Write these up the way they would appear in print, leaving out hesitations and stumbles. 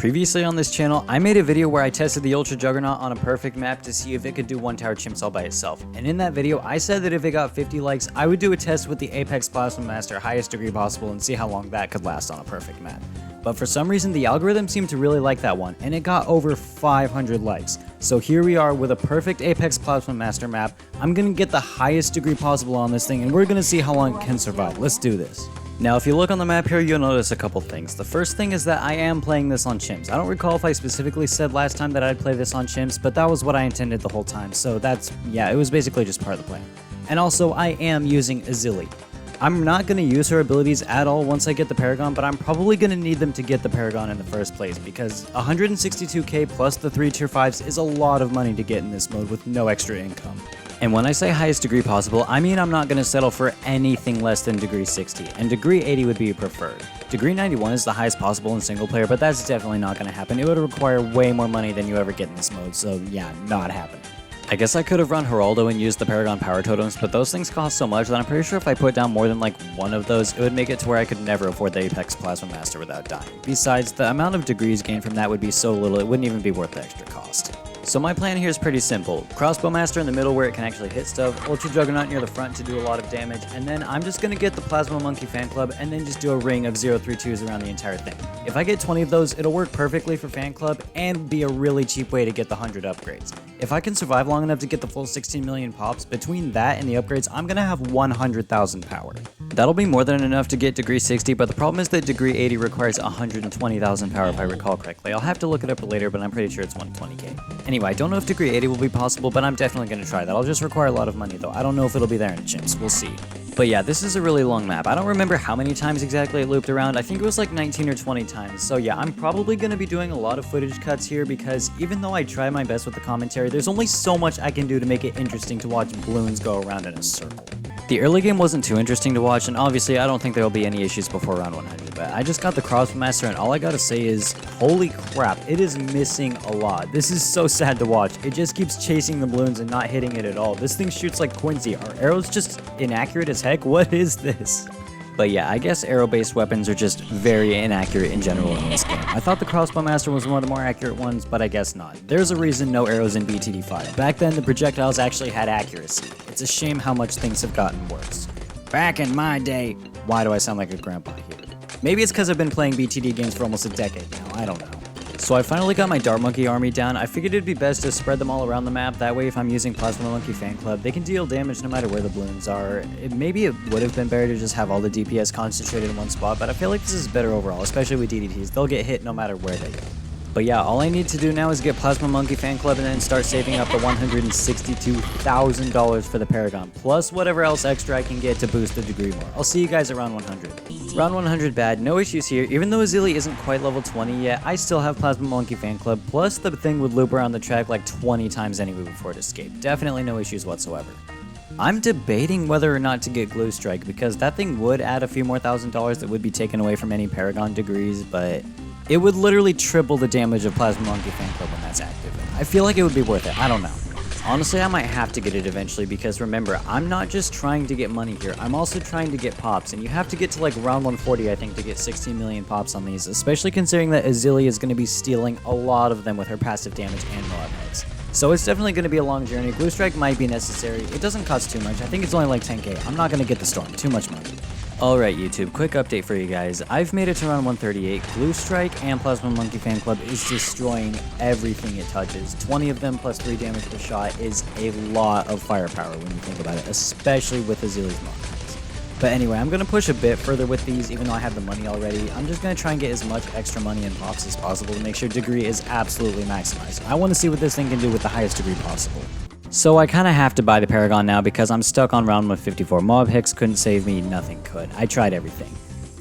Previously on this channel, I made a video where I tested the Ultra Juggernaut on a perfect map to see if it could do 1 tower chimps all by itself. And in that video, I said that if it got 50 likes, I would do a test with the Apex Plasma Master highest degree possible and see how long that could last on a perfect map. But for some reason, the algorithm seemed to really like that one, and it got over 500 likes. So here we are with a perfect Apex Plasma Master map. I'm gonna get the highest degree possible on this thing, and we're gonna see how long it can survive. Let's do this. Now, if you look on the map here, you'll notice a couple things. The first thing is that I am playing this on chimps. I don't recall if I specifically said last time that I'd play this on chimps, but that was what I intended the whole time. So it was basically just part of the plan. And also, I am using Azili. I'm not going to use her abilities at all once I get the Paragon, but I'm probably going to need them to get the Paragon in the first place, because 162k plus the 3 tier 5s is a lot of money to get in this mode with no extra income. And when I say highest degree possible, I mean I'm not going to settle for anything less than degree 60, and degree 80 would be preferred. Degree 91 is the highest possible in single player, but that's definitely not going to happen. It would require way more money than you ever get in this mode, so yeah, not happening. I guess I could have run Geraldo and used the Paragon power totems, but those things cost so much that I'm pretty sure if I put down more than like one of those, it would make it to where I could never afford the Apex Plasma Master without dying. Besides, the amount of degrees gained from that would be so little, it wouldn't even be worth the extra cost. So my plan here is pretty simple. Crossbow Master in the middle where it can actually hit stuff, Ultra Juggernaut near the front to do a lot of damage, and then I'm just going to get the Plasma Monkey Fan Club and then just do a ring of 032s around the entire thing. If I get 20 of those, it'll work perfectly for Fan Club and be a really cheap way to get the 100 upgrades. If I can survive long enough to get the full 16 million pops, between that and the upgrades, I'm going to have 100,000 power. That'll be more than enough to get degree 60, but the problem is that degree 80 requires 120,000 power if I recall correctly. I'll have to look it up later, but I'm pretty sure it's 120k. Anyway, I don't know if degree 80 will be possible, but I'm definitely going to try that. I'll just require a lot of money though. I don't know if it'll be there in chimps. We'll see. But yeah, this is a really long map. I don't remember how many times exactly it looped around. I think it was like 19 or 20 times. So yeah, I'm probably going to be doing a lot of footage cuts here because even though I try my best with the commentary, there's only so much I can do to make it interesting to watch balloons go around in a circle. The early game wasn't too interesting to watch, and obviously I don't think there will be any issues before round 100, but I just got the Crossbow Master, and all I gotta say is, holy crap, it is missing a lot. This is so sad to watch. It just keeps chasing the balloons and not hitting it at all. This thing shoots like Quincy. Are arrows just inaccurate as heck? What is this? But yeah, I guess arrow-based weapons are just very inaccurate in general in this game. I thought the Crossbow Master was one of the more accurate ones, but I guess not. There's a reason no arrows in BTD5. Back then, the projectiles actually had accuracy. It's a shame how much things have gotten worse. Back in my day... Why do I sound like a grandpa here? Maybe it's because I've been playing BTD games for almost a decade now, I don't know. So I finally got my Dart Monkey army down. I figured it'd be best to spread them all around the map. That way if I'm using Plasma Monkey Fan Club, they can deal damage no matter where the balloons are. Maybe it would have been better to just have all the DPS concentrated in one spot, but I feel like this is better overall, especially with DDTs. They'll get hit no matter where they go. But yeah, all I need to do now is get Plasma Monkey Fan Club and then start saving up the $162,000 for the Paragon, plus whatever else extra I can get to boost the degree more. I'll see you guys around 100. Round 100 bad, no issues here. Even though Azili isn't quite level 20 yet, I still have Plasma Monkey Fan Club, plus the thing would loop around the track like 20 times anyway before it escaped. Definitely no issues whatsoever. I'm debating whether or not to get Glue Strike, because that thing would add a few more $1,000s that would be taken away from any Paragon degrees, but it would literally triple the damage of Plasma Monkey Fan Club when that's active. I feel like it would be worth it, I don't know. Honestly, I might have to get it eventually because remember, I'm not just trying to get money here, I'm also trying to get pops, and you have to get to like round 140 I think to get 16 million pops on these, especially considering that Azili is going to be stealing a lot of them with her passive damage and Moab heads. So it's definitely going to be a long journey. Glue Strike might be necessary. It doesn't cost too much. I think it's only like 10k. I'm not going to get the Storm. Too much money. Alright YouTube, quick update for you guys. I've made it to round 138. Glue Strike and Plasma Monkey Fan Club is destroying everything it touches. 20 of them plus 3 damage per shot is a lot of firepower when you think about it, especially with Azili's Mob. But anyway, I'm going to push a bit further with these even though I have the money already. I'm just going to try and get as much extra money and pops as possible to make sure degree is absolutely maximized. I want to see what this thing can do with the highest degree possible. So I kind of have to buy the Paragon now because I'm stuck on round 154. Mob Hicks couldn't save me, nothing could. I tried everything.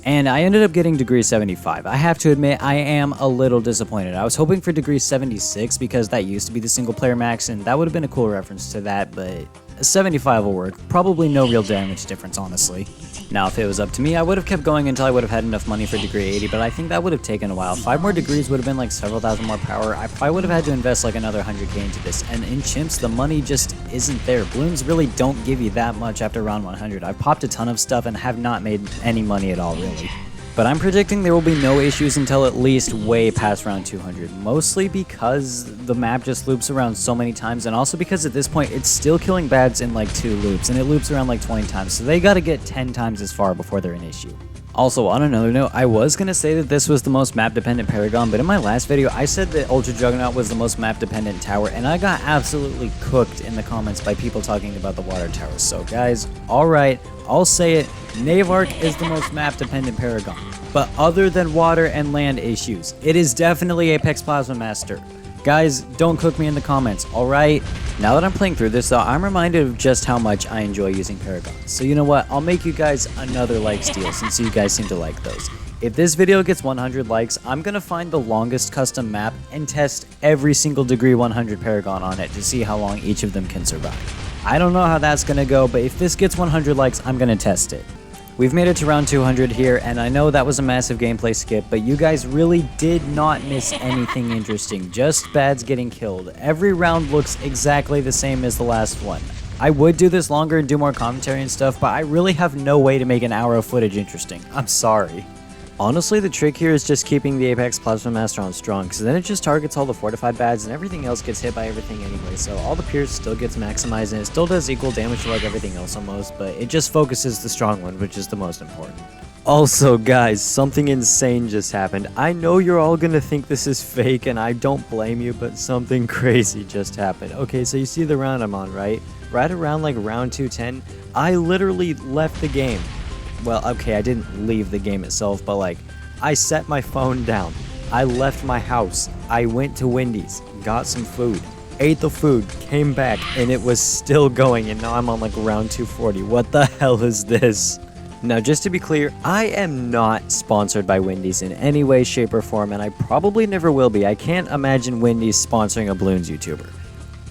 And I ended up getting degree 75. I have to admit, I am a little disappointed. I was hoping for degree 76 because that used to be the single player max and that would have been a cool reference to that, but 75 will work. Probably no real damage difference, honestly. Now, if it was up to me, I would have kept going until I would have had enough money for degree 80, but I think that would have taken a while. 5 more degrees would have been like several thousand more power. I probably would have had to invest like another 100k into this, and in chimps, the money just isn't there. Balloons really don't give you that much after round 100. I've popped a ton of stuff and have not made any money at all, really. But I'm predicting there will be no issues until at least way past round 200, mostly because the map just loops around so many times, and also because at this point it's still killing bads in like 2 loops, and it loops around like 20 times, so they gotta get 10 times as far before they're an issue. Also, on another note, I was going to say that this was the most map-dependent Paragon, but in my last video, I said that Ultra Juggernaut was the most map-dependent tower, and I got absolutely cooked in the comments by people talking about the water towers. So guys, alright, I'll say it, Navark is the most map-dependent Paragon. But other than water and land issues, it is definitely Apex Plasma Master. Guys, don't cook me in the comments, alright? Now that I'm playing through this though, I'm reminded of just how much I enjoy using Paragons. So you know what, I'll make you guys another like steal since you guys seem to like those. If this video gets 100 likes, I'm gonna find the longest custom map and test every single degree 100 Paragon on it to see how long each of them can survive. I don't know how that's gonna go, but if this gets 100 likes, I'm gonna test it. We've made it to round 200 here, and I know that was a massive gameplay skip, but you guys really did not miss anything interesting, just bads getting killed. Every round looks exactly the same as the last one. I would do this longer and do more commentary and stuff, but I really have no way to make an hour of footage interesting. I'm sorry. Honestly, the trick here is just keeping the Apex Plasma Master on strong, because then it just targets all the fortified bads and everything else gets hit by everything anyway, so all the pierce still gets maximized and it still does equal damage to like everything else almost, but it just focuses the strong one, which is the most important. Also guys, something insane just happened. I know you're all gonna think this is fake and I don't blame you, but something crazy just happened. Okay, so you see the round I'm on, right? Right around like round 210, I literally left the game. Well, okay, I didn't leave the game itself, but like, I set my phone down. I left my house. I went to Wendy's, got some food, ate the food, came back, and it was still going, and now I'm on like round 240. What the hell is this? Now, just to be clear, I am not sponsored by Wendy's in any way, shape, or form, and I probably never will be. I can't imagine Wendy's sponsoring a Bloons YouTuber.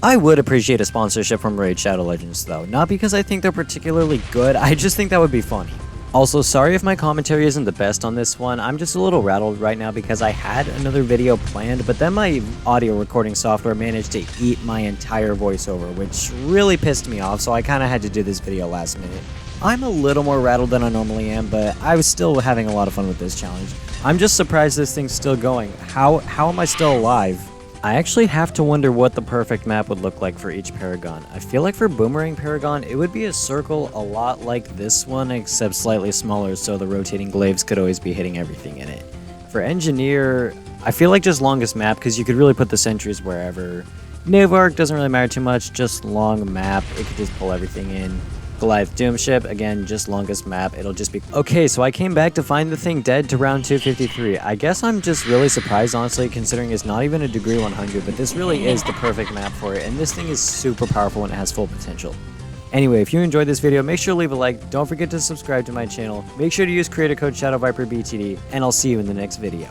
I would appreciate a sponsorship from Raid Shadow Legends, though. Not because I think they're particularly good, I just think that would be funny. Also, sorry if my commentary isn't the best on this one, I'm just a little rattled right now because I had another video planned, but then my audio recording software managed to eat my entire voiceover, which really pissed me off, so I kinda had to do this video last minute. I'm a little more rattled than I normally am, but I was still having a lot of fun with this challenge. I'm just surprised this thing's still going. How am I still alive? I actually have to wonder what the perfect map would look like for each Paragon. I feel like for Boomerang Paragon, it would be a circle a lot like this one, except slightly smaller so the rotating glaives could always be hitting everything in it. For Engineer, I feel like just longest map because you could really put the sentries wherever. Navark doesn't really matter too much, just long map, it could just pull everything in. Goliath Doomship, again, just longest map, it'll just be... Okay, so I came back to find the thing dead to round 253. I guess I'm just really surprised, honestly, considering it's not even a degree 100, but this really is the perfect map for it, and this thing is super powerful and it has full potential. Anyway, if you enjoyed this video, make sure to leave a like, don't forget to subscribe to my channel, make sure to use creator code ShadowViperBTD, and I'll see you in the next video.